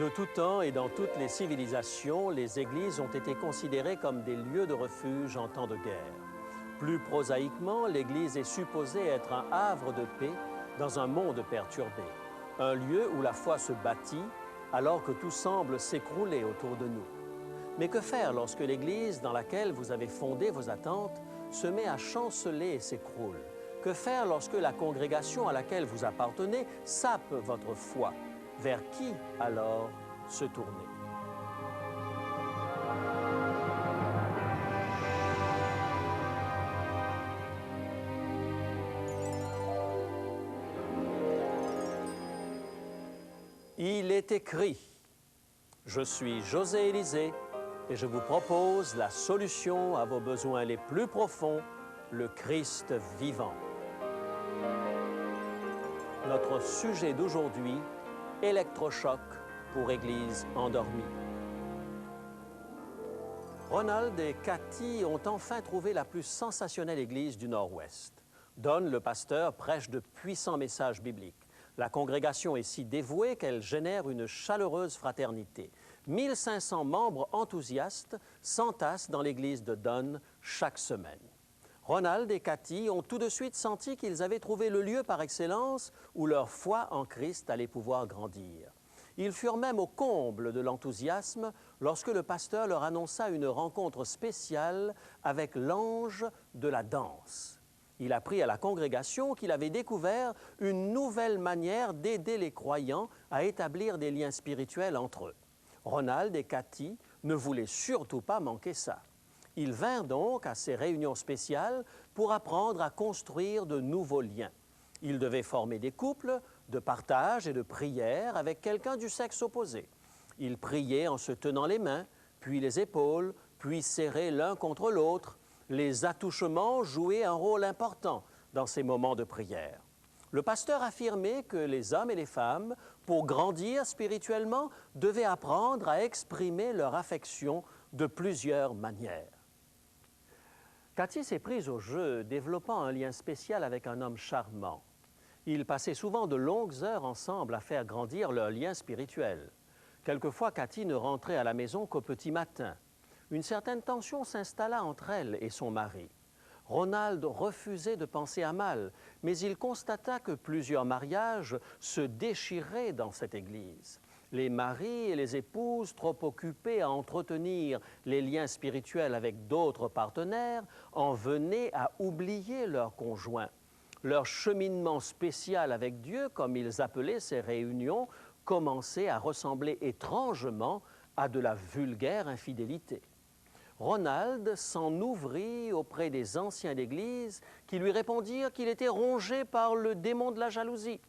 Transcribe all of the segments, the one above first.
De tout temps et dans toutes les civilisations, les églises ont été considérées comme des lieux de refuge en temps de guerre. Plus prosaïquement, l'église est supposée être un havre de paix dans un monde perturbé, un lieu où la foi se bâtit alors que tout semble s'écrouler autour de nous. Mais que faire lorsque l'église dans laquelle vous avez fondé vos attentes se met à chanceler et s'écroule? Que faire lorsque la congrégation à laquelle vous appartenez sape votre foi? Vers qui, alors, se tourner? Il est écrit, je suis José Élisée et je vous propose la solution à vos besoins les plus profonds, le Christ vivant. Notre sujet d'aujourd'hui, électrochoc pour Église endormie. Ronald et Cathy ont enfin trouvé la plus sensationnelle église du Nord-Ouest. Don, le pasteur, prêche de puissants messages bibliques. La congrégation est si dévouée qu'elle génère une chaleureuse fraternité. 1500 membres enthousiastes s'entassent dans l'église de Don chaque semaine. Ronald et Cathy ont tout de suite senti qu'ils avaient trouvé le lieu par excellence où leur foi en Christ allait pouvoir grandir. Ils furent même au comble de l'enthousiasme lorsque le pasteur leur annonça une rencontre spéciale avec l'ange de la danse. Il apprit à la congrégation qu'il avait découvert une nouvelle manière d'aider les croyants à établir des liens spirituels entre eux. Ronald et Cathy ne voulaient surtout pas manquer ça. Ils vinrent donc à ces réunions spéciales pour apprendre à construire de nouveaux liens. Ils devaient former des couples de partage et de prière avec quelqu'un du sexe opposé. Ils priaient en se tenant les mains, puis les épaules, puis serrés l'un contre l'autre. Les attouchements jouaient un rôle important dans ces moments de prière. Le pasteur affirmait que les hommes et les femmes, pour grandir spirituellement, devaient apprendre à exprimer leur affection de plusieurs manières. Cathy s'est prise au jeu, développant un lien spécial avec un homme charmant. Ils passaient souvent de longues heures ensemble à faire grandir leur lien spirituel. Quelquefois, Cathy ne rentrait à la maison qu'au petit matin. Une certaine tension s'installa entre elle et son mari. Ronald refusait de penser à mal, mais il constata que plusieurs mariages se déchiraient dans cette église. Les maris et les épouses, trop occupés à entretenir les liens spirituels avec d'autres partenaires, en venaient à oublier leur conjoint. Leur cheminement spécial avec Dieu, comme ils appelaient ces réunions, commençait à ressembler étrangement à de la vulgaire infidélité. Ronald s'en ouvrit auprès des anciens d'Église qui lui répondirent qu'il était rongé par le démon de la jalousie.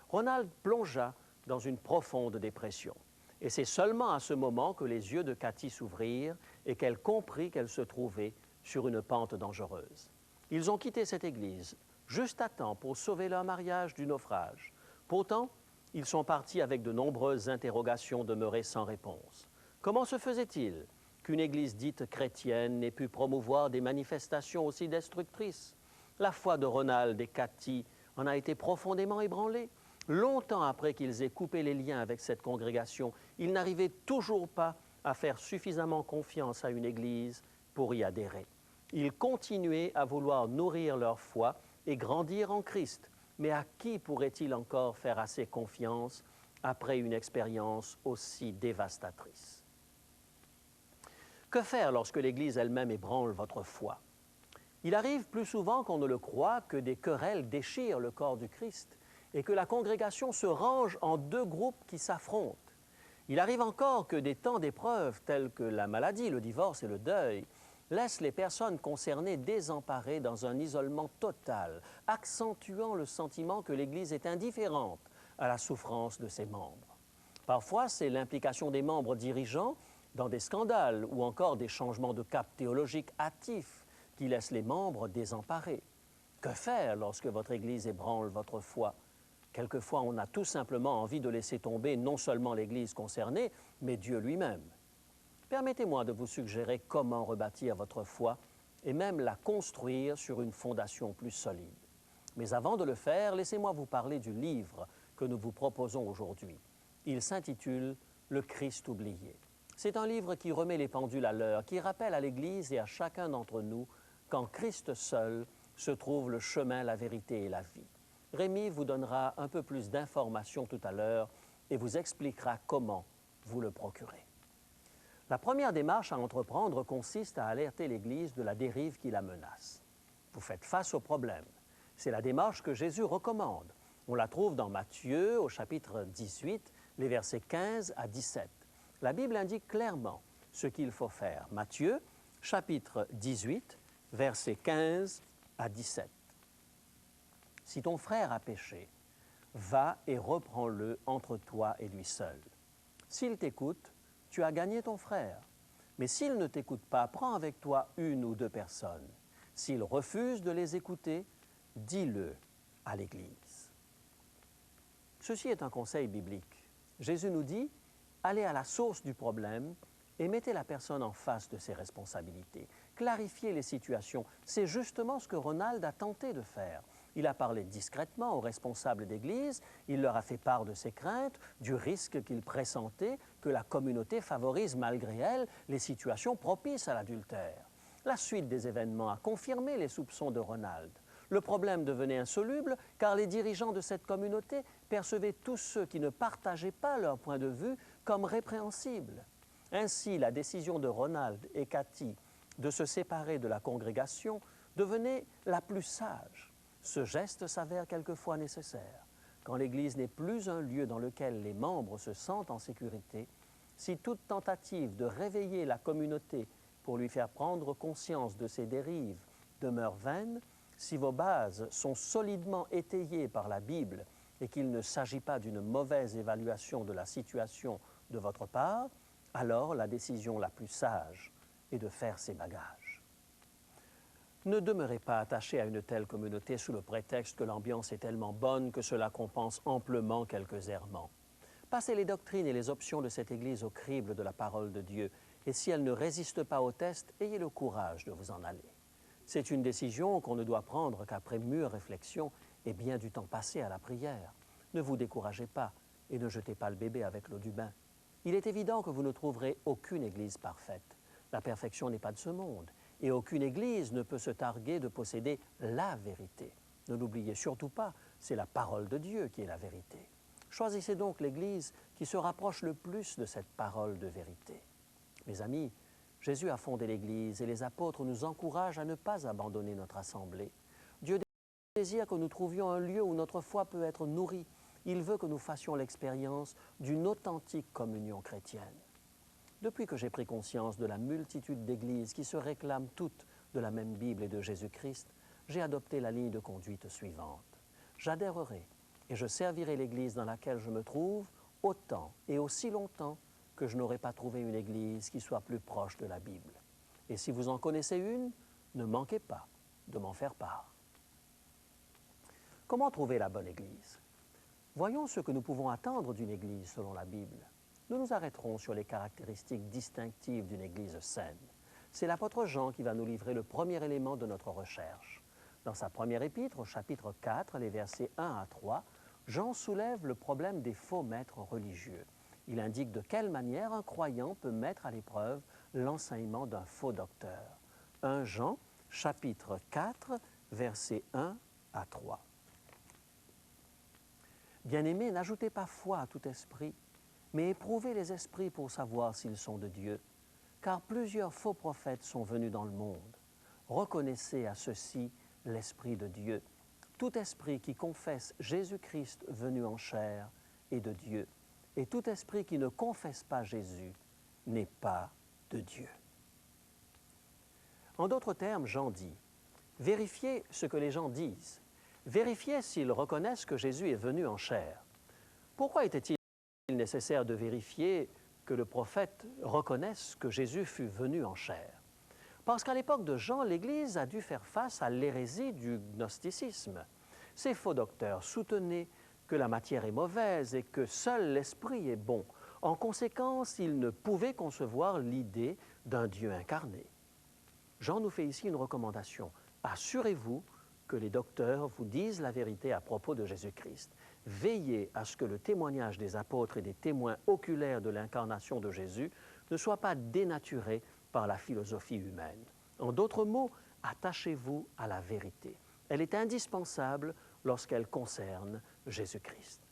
Ronald plongea dans une profonde dépression. Et c'est seulement à ce moment que les yeux de Cathy s'ouvrirent et qu'elle comprit qu'elle se trouvait sur une pente dangereuse. Ils ont quitté cette église juste à temps pour sauver leur mariage du naufrage. Pourtant, ils sont partis avec de nombreuses interrogations demeurées sans réponse. Comment se faisait-il qu'une église dite chrétienne ait pu promouvoir des manifestations aussi destructrices? La foi de Ronald et Cathy en a été profondément ébranlée. Longtemps après qu'ils aient coupé les liens avec cette congrégation, ils n'arrivaient toujours pas à faire suffisamment confiance à une église pour y adhérer. Ils continuaient à vouloir nourrir leur foi et grandir en Christ. Mais à qui pourraient-ils encore faire assez confiance après une expérience aussi dévastatrice? Que faire lorsque l'Église elle-même ébranle votre foi? Il arrive plus souvent qu'on ne le croit que des querelles déchirent le corps du Christ et que la congrégation se range en deux groupes qui s'affrontent. Il arrive encore que des temps d'épreuve tels que la maladie, le divorce et le deuil laissent les personnes concernées désemparées dans un isolement total, accentuant le sentiment que l'Église est indifférente à la souffrance de ses membres. Parfois, c'est l'implication des membres dirigeants dans des scandales ou encore des changements de cap théologiques hâtifs qui laissent les membres désemparés. Que faire lorsque votre Église ébranle votre foi? Quelquefois, on a tout simplement envie de laisser tomber non seulement l'Église concernée, mais Dieu lui-même. Permettez-moi de vous suggérer comment rebâtir votre foi et même la construire sur une fondation plus solide. Mais avant de le faire, laissez-moi vous parler du livre que nous vous proposons aujourd'hui. Il s'intitule « Le Christ oublié. C'est un livre qui remet les pendules à l'heure, qui rappelle à l'Église et à chacun d'entre nous qu'en Christ seul se trouve le chemin, la vérité et la vie. Rémi vous donnera un peu plus d'informations tout à l'heure et vous expliquera comment vous le procurer. La première démarche à entreprendre consiste à alerter l'Église de la dérive qui la menace. Vous faites face au problème. C'est la démarche que Jésus recommande. On la trouve dans Matthieu au chapitre 18, les versets 15 à 17. La Bible indique clairement ce qu'il faut faire. Matthieu, chapitre 18, versets 15 à 17. Si ton frère a péché, va et reprends-le entre toi et lui seul. S'il t'écoute, tu as gagné ton frère. Mais s'il ne t'écoute pas, prends avec toi une ou deux personnes. S'il refuse de les écouter, dis-le à l'Église. Ceci est un conseil biblique. Jésus nous dit, allez à la source du problème et mettez la personne en face de ses responsabilités. Clarifiez les situations. C'est justement ce que Ronald a tenté de faire. Il a parlé discrètement aux responsables d'Église, il leur a fait part de ses craintes, du risque qu'il pressentait que la communauté favorise malgré elle les situations propices à l'adultère. La suite des événements a confirmé les soupçons de Ronald. Le problème devenait insoluble car les dirigeants de cette communauté percevaient tous ceux qui ne partageaient pas leur point de vue comme répréhensibles. Ainsi, la décision de Ronald et Cathy de se séparer de la congrégation devenait la plus sage. Ce geste s'avère quelquefois nécessaire. Quand l'Église n'est plus un lieu dans lequel les membres se sentent en sécurité, si toute tentative de réveiller la communauté pour lui faire prendre conscience de ses dérives demeure vaine, si vos bases sont solidement étayées par la Bible et qu'il ne s'agit pas d'une mauvaise évaluation de la situation de votre part, alors la décision la plus sage est de faire ses bagages. Ne demeurez pas attaché à une telle communauté sous le prétexte que l'ambiance est tellement bonne que cela compense amplement quelques errements. Passez les doctrines et les options de cette Église au crible de la parole de Dieu, et si elle ne résiste pas au test, ayez le courage de vous en aller. C'est une décision qu'on ne doit prendre qu'après mûre réflexion et bien du temps passé à la prière. Ne vous découragez pas et ne jetez pas le bébé avec l'eau du bain. Il est évident que vous ne trouverez aucune Église parfaite. La perfection n'est pas de ce monde. Et aucune Église ne peut se targuer de posséder la vérité. Ne l'oubliez surtout pas, c'est la parole de Dieu qui est la vérité. Choisissez donc l'Église qui se rapproche le plus de cette parole de vérité. Mes amis, Jésus a fondé l'Église et les apôtres nous encouragent à ne pas abandonner notre assemblée. Dieu désire que nous trouvions un lieu où notre foi peut être nourrie. Il veut que nous fassions l'expérience d'une authentique communion chrétienne. Depuis que j'ai pris conscience de la multitude d'églises qui se réclament toutes de la même Bible et de Jésus-Christ, j'ai adopté la ligne de conduite suivante. J'adhérerai et je servirai l'Église dans laquelle je me trouve autant et aussi longtemps que je n'aurai pas trouvé une Église qui soit plus proche de la Bible. Et si vous en connaissez une, ne manquez pas de m'en faire part. Comment trouver la bonne Église? Voyons ce que nous pouvons attendre d'une Église selon la Bible. Nous nous arrêterons sur les caractéristiques distinctives d'une Église saine. C'est l'apôtre Jean qui va nous livrer le premier élément de notre recherche. Dans sa première épître, au chapitre 4, les versets 1 à 3, Jean soulève le problème des faux maîtres religieux. Il indique de quelle manière un croyant peut mettre à l'épreuve l'enseignement d'un faux docteur. 1 Jean, chapitre 4, versets 1 à 3. Bien-aimés, n'ajoutez pas foi à tout esprit, mais éprouvez les esprits pour savoir s'ils sont de Dieu, car plusieurs faux prophètes sont venus dans le monde. Reconnaissez à ceux-ci l'Esprit de Dieu. Tout esprit qui confesse Jésus-Christ venu en chair est de Dieu, et tout esprit qui ne confesse pas Jésus n'est pas de Dieu. En d'autres termes, Jean dit, vérifiez ce que les gens disent, vérifiez s'ils reconnaissent que Jésus est venu en chair. Pourquoi était-il nécessaire de vérifier que le prophète reconnaisse que Jésus fut venu en chair? Parce qu'à l'époque de Jean, l'Église a dû faire face à l'hérésie du gnosticisme. Ces faux docteurs soutenaient que la matière est mauvaise et que seul l'esprit est bon. En conséquence, ils ne pouvaient concevoir l'idée d'un Dieu incarné. Jean nous fait ici une recommandation. Assurez-vous que les docteurs vous disent la vérité à propos de Jésus-Christ. Veillez à ce que le témoignage des apôtres et des témoins oculaires de l'incarnation de Jésus ne soit pas dénaturé par la philosophie humaine. En d'autres mots, attachez-vous à la vérité. Elle est indispensable lorsqu'elle concerne Jésus-Christ.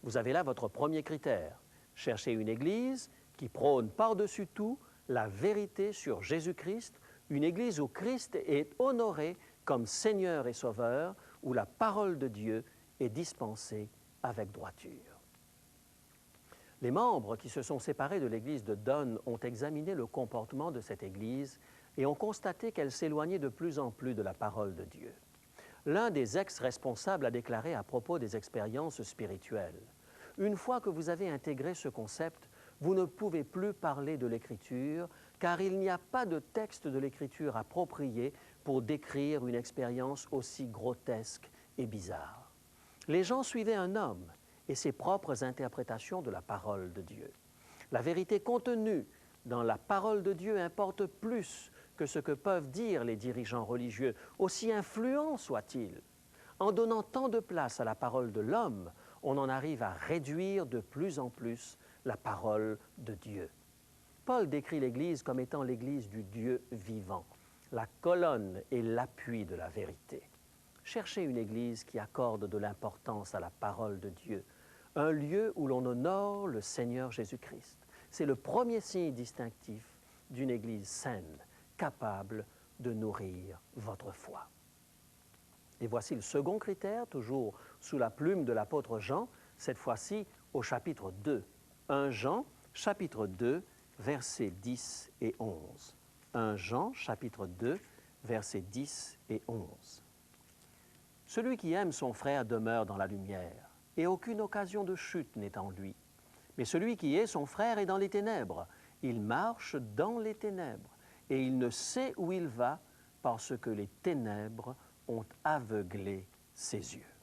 Vous avez là votre premier critère. Cherchez une Église qui prône par-dessus tout la vérité sur Jésus-Christ, une Église où Christ est honoré comme Seigneur et Sauveur, où la parole de Dieu est dispensée avec droiture. Les membres qui se sont séparés de l'Église de Donne ont examiné le comportement de cette Église et ont constaté qu'elle s'éloignait de plus en plus de la parole de Dieu. L'un des ex-responsables a déclaré à propos des expériences spirituelles: « Une fois que vous avez intégré ce concept, vous ne pouvez plus parler de l'Écriture, car il n'y a pas de texte de l'Écriture approprié pour décrire une expérience aussi grotesque et bizarre. » Les gens suivaient un homme et ses propres interprétations de la parole de Dieu. La vérité contenue dans la parole de Dieu importe plus que ce que peuvent dire les dirigeants religieux, aussi influents soient-ils. En donnant tant de place à la parole de l'homme, on en arrive à réduire de plus en plus la parole de Dieu. Paul décrit l'Église comme étant l'Église du Dieu vivant, la colonne et l'appui de la vérité. Cherchez une Église qui accorde de l'importance à la parole de Dieu, un lieu où l'on honore le Seigneur Jésus-Christ. C'est le premier signe distinctif d'une Église saine, capable de nourrir votre foi. Et voici le second critère, toujours sous la plume de l'apôtre Jean, cette fois-ci au chapitre 2. 1 Jean, chapitre 2, versets 10 et 11. 1 Jean, chapitre 2, versets 10 et 11. Celui qui aime son frère demeure dans la lumière, et aucune occasion de chute n'est en lui. Mais celui qui est son frère est dans les ténèbres. Il marche dans les ténèbres, et il ne sait où il va parce que les ténèbres ont aveuglé ses yeux.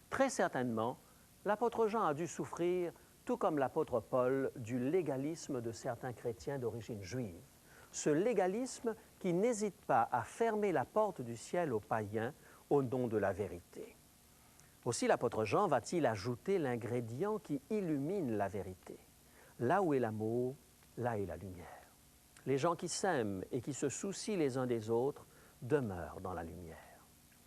Très certainement, l'apôtre Jean a dû souffrir, tout comme l'apôtre Paul, du légalisme de certains chrétiens d'origine juive. Ce légalisme qui n'hésite pas à fermer la porte du ciel aux païens au nom de la vérité. Aussi l'apôtre Jean va-t-il ajouter l'ingrédient qui illumine la vérité. Là où est l'amour, là est la lumière. Les gens qui s'aiment et qui se soucient les uns des autres demeurent dans la lumière.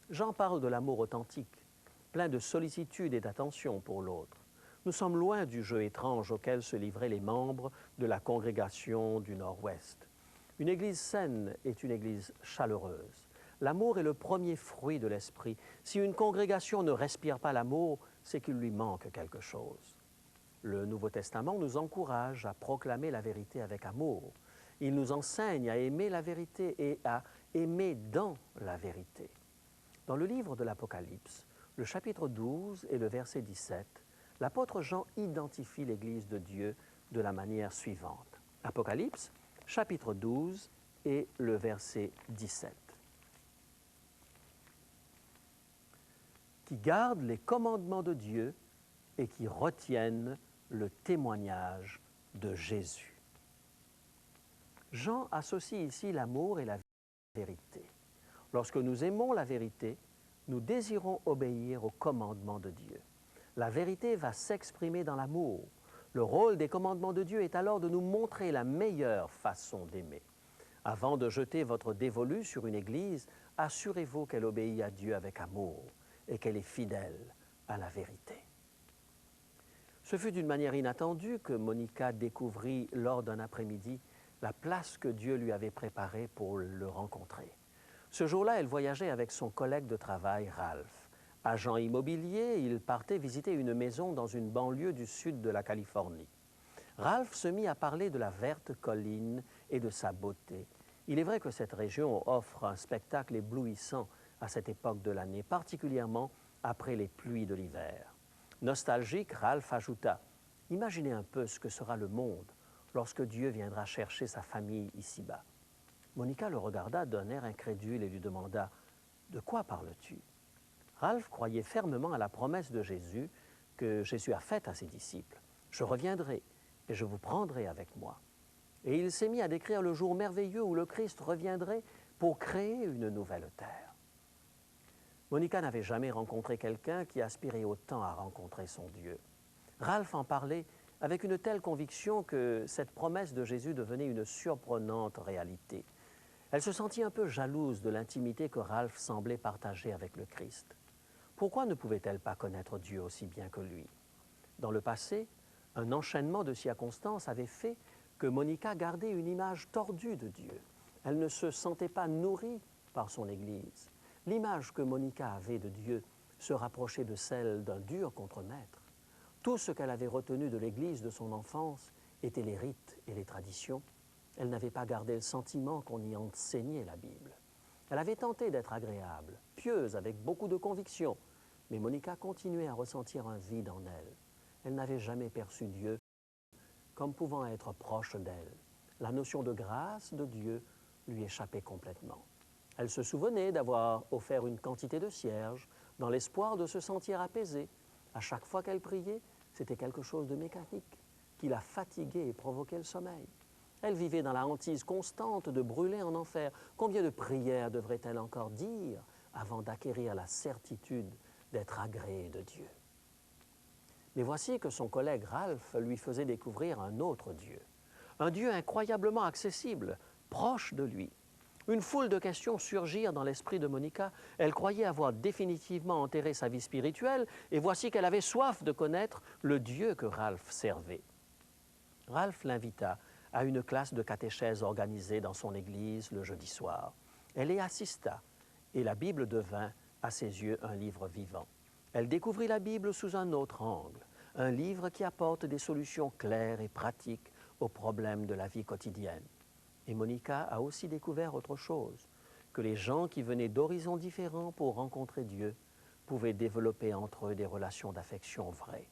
Jean parle de l'amour authentique, plein de sollicitude et d'attention pour l'autre. Nous sommes loin du jeu étrange auquel se livraient les membres de la congrégation du Nord-Ouest. Une Église saine est une Église chaleureuse. L'amour est le premier fruit de l'esprit. Si une congrégation ne respire pas l'amour, c'est qu'il lui manque quelque chose. Le Nouveau Testament nous encourage à proclamer la vérité avec amour. Il nous enseigne à aimer la vérité et à aimer dans la vérité. Dans le livre de l'Apocalypse, le chapitre 12 et le verset 17, l'apôtre Jean identifie l'Église de Dieu de la manière suivante. Apocalypse, chapitre 12 et le verset 17. Qui gardent les commandements de Dieu et qui retiennent le témoignage de Jésus. Jean associe ici l'amour et la vérité. Lorsque nous aimons la vérité, nous désirons obéir aux commandements de Dieu. La vérité va s'exprimer dans l'amour. Le rôle des commandements de Dieu est alors de nous montrer la meilleure façon d'aimer. Avant de jeter votre dévolu sur une Église, assurez-vous qu'elle obéit à Dieu avec amour et qu'elle est fidèle à la vérité. Ce fut d'une manière inattendue que Monica découvrit lors d'un après-midi la place que Dieu lui avait préparée pour le rencontrer. Ce jour-là, elle voyageait avec son collègue de travail, Ralph. Agent immobilier, il partait visiter une maison dans une banlieue du sud de la Californie. Ralph se mit à parler de la verte colline et de sa beauté. Il est vrai que cette région offre un spectacle éblouissant à cette époque de l'année, particulièrement après les pluies de l'hiver. Nostalgique, Ralph ajouta « Imaginez un peu ce que sera le monde lorsque Dieu viendra chercher sa famille ici-bas. » Monica le regarda d'un air incrédule et lui demanda « De quoi parles-tu » Ralph croyait fermement à la promesse de Jésus que Jésus a faite à ses disciples. « Je reviendrai et je vous prendrai avec moi. » Et il s'est mis à décrire le jour merveilleux où le Christ reviendrait pour créer une nouvelle terre. Monica n'avait jamais rencontré quelqu'un qui aspirait autant à rencontrer son Dieu. Ralph en parlait avec une telle conviction que cette promesse de Jésus devenait une surprenante réalité. Elle se sentit un peu jalouse de l'intimité que Ralph semblait partager avec le Christ. Pourquoi ne pouvait-elle pas connaître Dieu aussi bien que lui? Dans le passé, un enchaînement de circonstances avait fait que Monica gardait une image tordue de Dieu. Elle ne se sentait pas nourrie par son Église. L'image que Monica avait de Dieu se rapprochait de celle d'un dur contremaître. Tout ce qu'elle avait retenu de l'Église de son enfance étaient les rites et les traditions. Elle n'avait pas gardé le sentiment qu'on y enseignait la Bible. Elle avait tenté d'être agréable, pieuse, avec beaucoup de conviction, mais Monica continuait à ressentir un vide en elle. Elle n'avait jamais perçu Dieu comme pouvant être proche d'elle. La notion de grâce de Dieu lui échappait complètement. Elle se souvenait d'avoir offert une quantité de cierges dans l'espoir de se sentir apaisée. À chaque fois qu'elle priait, c'était quelque chose de mécanique qui la fatiguait et provoquait le sommeil. Elle vivait dans la hantise constante de brûler en enfer. Combien de prières devrait-elle encore dire avant d'acquérir la certitude d'être agréée de Dieu? Mais voici que son collègue Ralph lui faisait découvrir un autre Dieu. Un Dieu incroyablement accessible, proche de lui. Une foule de questions surgirent dans l'esprit de Monica. Elle croyait avoir définitivement enterré sa vie spirituelle et voici qu'elle avait soif de connaître le Dieu que Ralph servait. Ralph l'invita à une classe de catéchèse organisée dans son église le jeudi soir. Elle y assista et la Bible devint à ses yeux un livre vivant. Elle découvrit la Bible sous un autre angle, un livre qui apporte des solutions claires et pratiques aux problèmes de la vie quotidienne. Et Monica a aussi découvert autre chose, que les gens qui venaient d'horizons différents pour rencontrer Dieu pouvaient développer entre eux des relations d'affection vraies.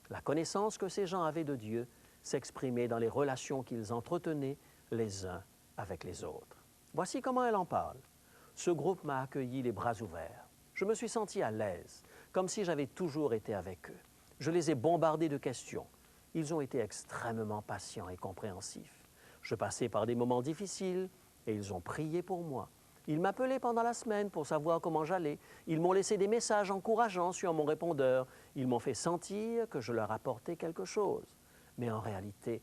La connaissance que ces gens avaient de Dieu s'exprimait dans les relations qu'ils entretenaient les uns avec les autres. Voici comment elle en parle. Ce groupe m'a accueilli les bras ouverts. Je me suis senti à l'aise, comme si j'avais toujours été avec eux. Je les ai bombardés de questions. Ils ont été extrêmement patients et compréhensifs. Je passais par des moments difficiles et ils ont prié pour moi. Ils m'appelaient pendant la semaine pour savoir comment j'allais. Ils m'ont laissé des messages encourageants sur mon répondeur. Ils m'ont fait sentir que je leur apportais quelque chose. Mais en réalité,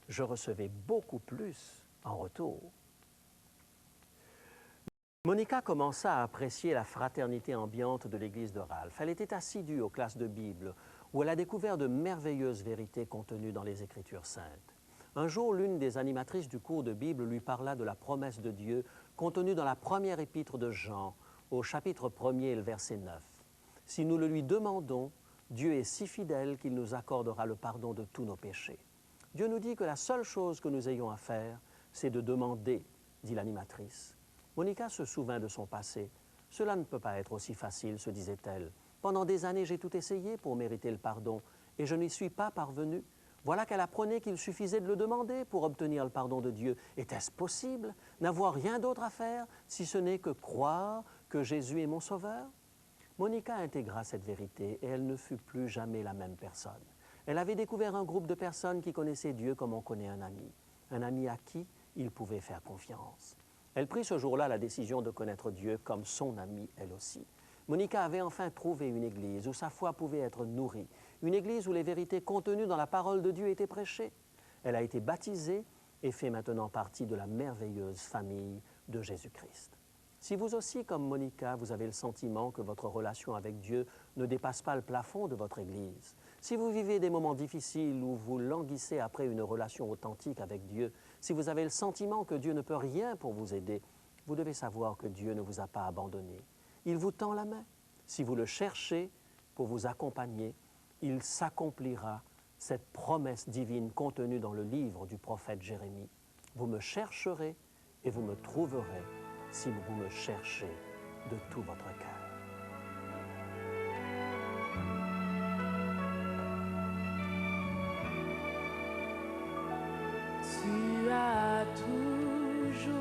je recevais beaucoup plus en retour. Monica commença à apprécier la fraternité ambiante de l'église de Ralph. Elle était assidue aux classes de Bible, où elle a découvert de merveilleuses vérités contenues dans les Écritures saintes. Un jour, l'une des animatrices du cours de Bible lui parla de la promesse de Dieu contenue dans la première épître de Jean, au chapitre 1er, le verset 9. « Si nous le lui demandons, Dieu est si fidèle qu'il nous accordera le pardon de tous nos péchés. » Dieu nous dit que la seule chose que nous ayons à faire, c'est de demander, dit l'animatrice. Monica se souvint de son passé. « Cela ne peut pas être aussi facile, se disait-elle. Pendant des années, j'ai tout essayé pour mériter le pardon et je n'y suis pas parvenue. Voilà qu'elle apprenait qu'il suffisait de le demander pour obtenir le pardon de Dieu. Était-ce possible? N'avoir rien d'autre à faire si ce n'est que croire que Jésus est mon sauveur? Monica intégra cette vérité et elle ne fut plus jamais la même personne. Elle avait découvert un groupe de personnes qui connaissaient Dieu comme on connaît un ami à qui il pouvait faire confiance. Elle prit ce jour-là la décision de connaître Dieu comme son ami elle aussi. Monica avait enfin trouvé une église où sa foi pouvait être nourrie, une église où les vérités contenues dans la parole de Dieu étaient prêchées. Elle a été baptisée et fait maintenant partie de la merveilleuse famille de Jésus-Christ. Si vous aussi, comme Monica, vous avez le sentiment que votre relation avec Dieu ne dépasse pas le plafond de votre église, si vous vivez des moments difficiles où vous languissez après une relation authentique avec Dieu, si vous avez le sentiment que Dieu ne peut rien pour vous aider, vous devez savoir que Dieu ne vous a pas abandonné. Il vous tend la main. Si vous le cherchez pour vous accompagner, il s'accomplira cette promesse divine contenue dans le livre du prophète Jérémie. Vous me chercherez et vous me trouverez si vous me cherchez de tout votre cœur. Tu as toujours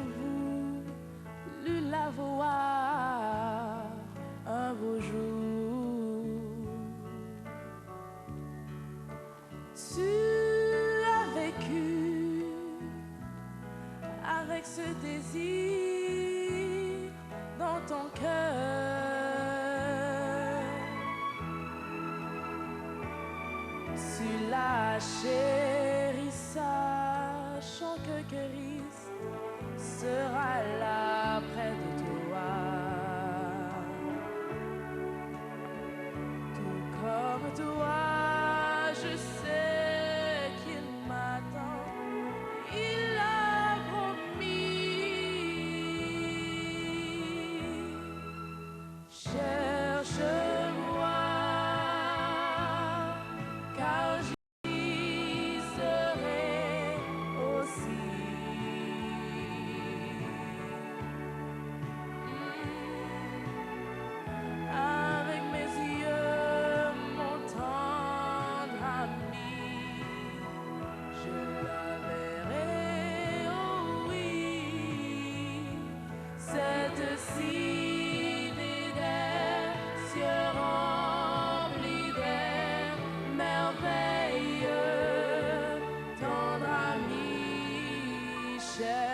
voulu la voir un beau jour. Tu as vécu avec ce désir dans ton cœur. Tu la chéris, sachant que Christ sera là près de toi. Tout comme toi, je sais qu'il m'attend. Il a promis. Cherche-moi, car j'y serai aussi. Avec mes yeux, mon tendre ami, je la verrai, oh oui, cette cité des cieux remplis des merveilles, tendre ami, cherche-moi,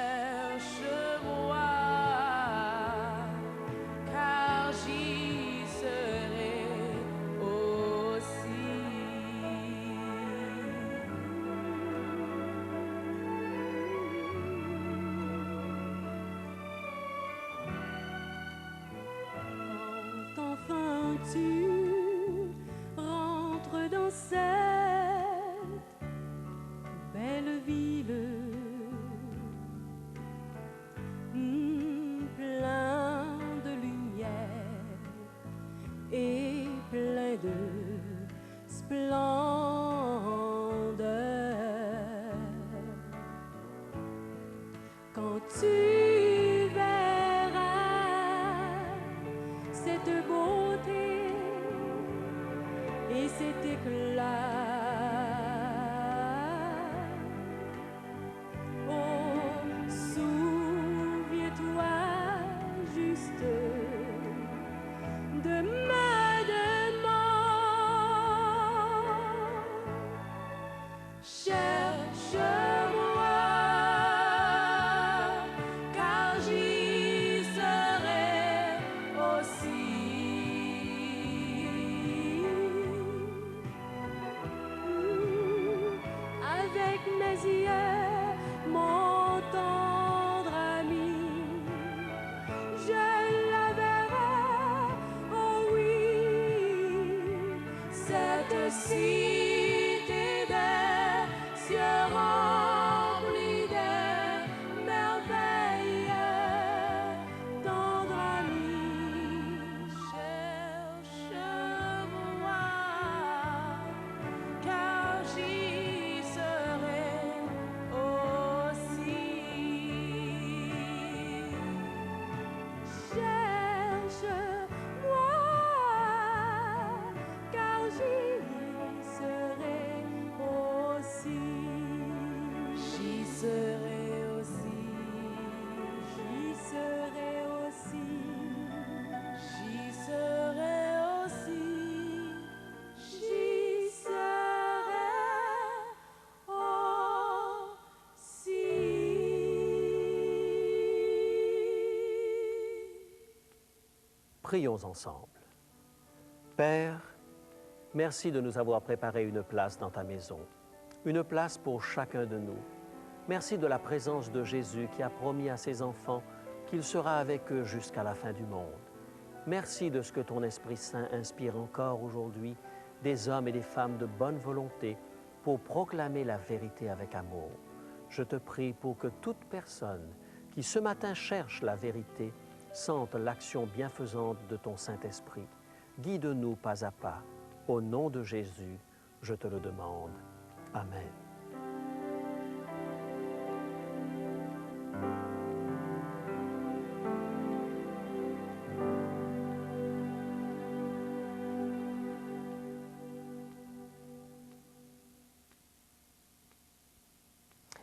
car j'y serai aussi. Quand enfin tu rentres dans cette belle ville, plein de lumière et plein de splendeur, quand tu verras cette beauté et cet éclat, oh, souviens-toi juste de ma demande. Cherche-moi, car j'y serai aussi. Avec mes yeux, mon tendre ami, je la verrai, oh oui, cette cité des cieux remplis des merveilles, tendre ami, cherche-moi, car j'y serai aussi. Cherche-moi, car j'y serai aussi. J'y serai aussi. J'y serai aussi. J'y serai aussi. J'y serai aussi. Prions ensemble. Père, merci de nous avoir préparé une place dans ta maison, une place pour chacun de nous. Merci de la présence de Jésus qui a promis à ses enfants qu'il sera avec eux jusqu'à la fin du monde. Merci de ce que ton Esprit Saint inspire encore aujourd'hui des hommes et des femmes de bonne volonté pour proclamer la vérité avec amour. Je te prie pour que toute personne qui ce matin cherche la vérité sente l'action bienfaisante de ton Saint-Esprit. Guide-nous pas à pas. Au nom de Jésus, je te le demande. Amen.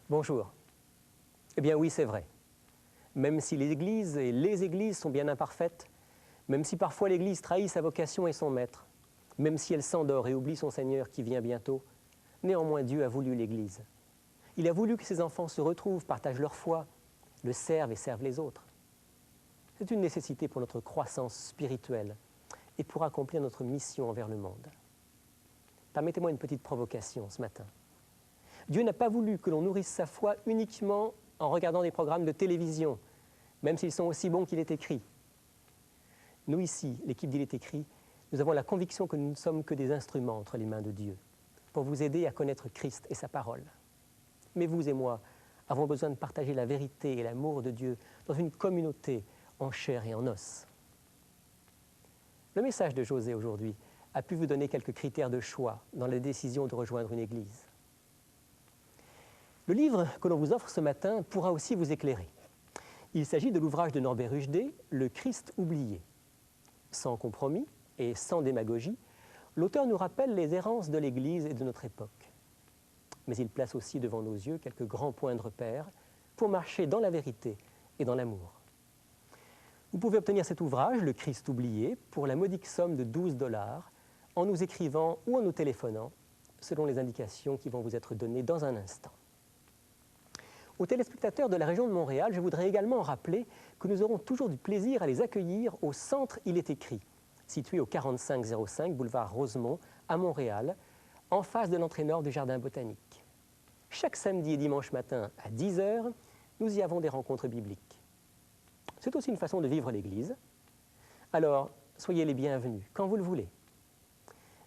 Bonjour. Eh bien oui, c'est vrai. Même si l'Église et les Églises sont bien imparfaites, même si parfois l'Église trahit sa vocation et son maître, même si elle s'endort et oublie son Seigneur qui vient bientôt, néanmoins Dieu a voulu l'Église. Il a voulu que ses enfants se retrouvent, partagent leur foi, le servent et servent les autres. C'est une nécessité pour notre croissance spirituelle et pour accomplir notre mission envers le monde. Permettez-moi une petite provocation ce matin. Dieu n'a pas voulu que l'on nourrisse sa foi uniquement en regardant des programmes de télévision, même s'ils sont aussi bons qu'il est écrit. Nous ici, l'équipe d'Il est écrit, nous avons la conviction que nous ne sommes que des instruments entre les mains de Dieu pour vous aider à connaître Christ et sa parole. Mais vous et moi avons besoin de partager la vérité et l'amour de Dieu dans une communauté en chair et en os. Le message de José aujourd'hui a pu vous donner quelques critères de choix dans la décision de rejoindre une église. Le livre que l'on vous offre ce matin pourra aussi vous éclairer. Il s'agit de l'ouvrage de Norbert Ruchdet, Le Christ oublié. Sans compromis et sans démagogie, l'auteur nous rappelle les errances de l'Église et de notre époque. Mais il place aussi devant nos yeux quelques grands points de repère pour marcher dans la vérité et dans l'amour. Vous pouvez obtenir cet ouvrage, Le Christ oublié, pour la modique somme de 12 $ en nous écrivant ou en nous téléphonant, selon les indications qui vont vous être données dans un instant. Aux téléspectateurs de la région de Montréal, je voudrais également rappeler que nous aurons toujours du plaisir à les accueillir au centre Il est écrit, situé au 4505 boulevard Rosemont à Montréal, en face de l'entrée nord du Jardin botanique. Chaque samedi et dimanche matin à 10 h, nous y avons des rencontres bibliques. C'est aussi une façon de vivre l'Église. Alors, soyez les bienvenus quand vous le voulez.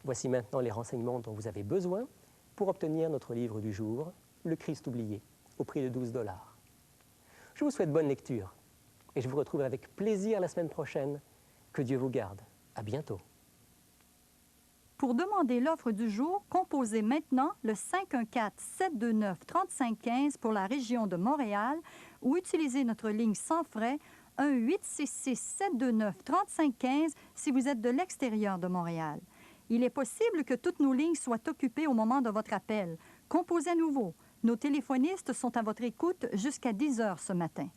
Voici maintenant les renseignements dont vous avez besoin pour obtenir notre livre du jour, Le Christ oublié, au prix de 12 $. Je vous souhaite bonne lecture et je vous retrouve avec plaisir la semaine prochaine. Que Dieu vous garde. À bientôt. Pour demander l'offre du jour, composez maintenant le 514-729-3515 pour la région de Montréal ou utilisez notre ligne sans frais 1-866-729-3515 si vous êtes de l'extérieur de Montréal. Il est possible que toutes nos lignes soient occupées au moment de votre appel. Composez à nouveau. Nos téléphonistes sont à votre écoute jusqu'à 10 h ce matin.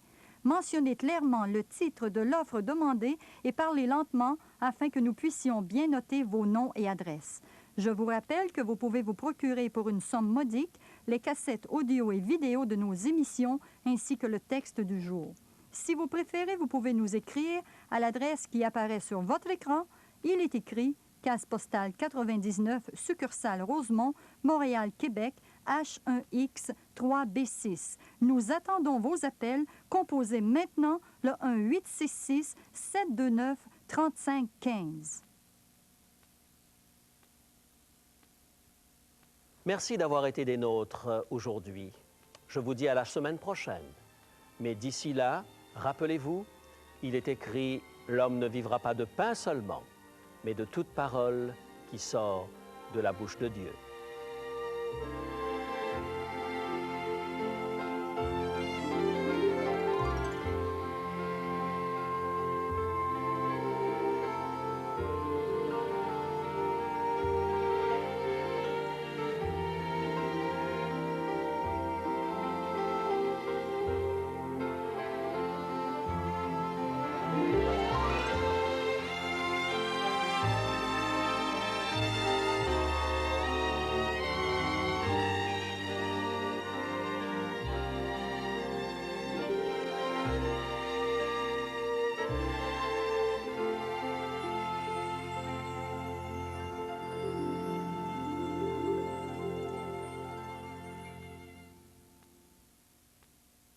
Mentionnez clairement le titre de l'offre demandée et parlez lentement afin que nous puissions bien noter vos noms et adresses. Je vous rappelle que vous pouvez vous procurer pour une somme modique les cassettes audio et vidéo de nos émissions ainsi que le texte du jour. Si vous préférez, vous pouvez nous écrire à l'adresse qui apparaît sur votre écran. Il est écrit case postale 99, succursale Rosemont, Montréal, Québec, H1X 3B6. Nous attendons vos appels. Composez maintenant le 1-866-729-3515. Merci d'avoir été des nôtres aujourd'hui. Je vous dis à la semaine prochaine. Mais d'ici là, rappelez-vous, il est écrit « L'homme ne vivra pas de pain seulement, mais de toute parole qui sort de la bouche de Dieu. »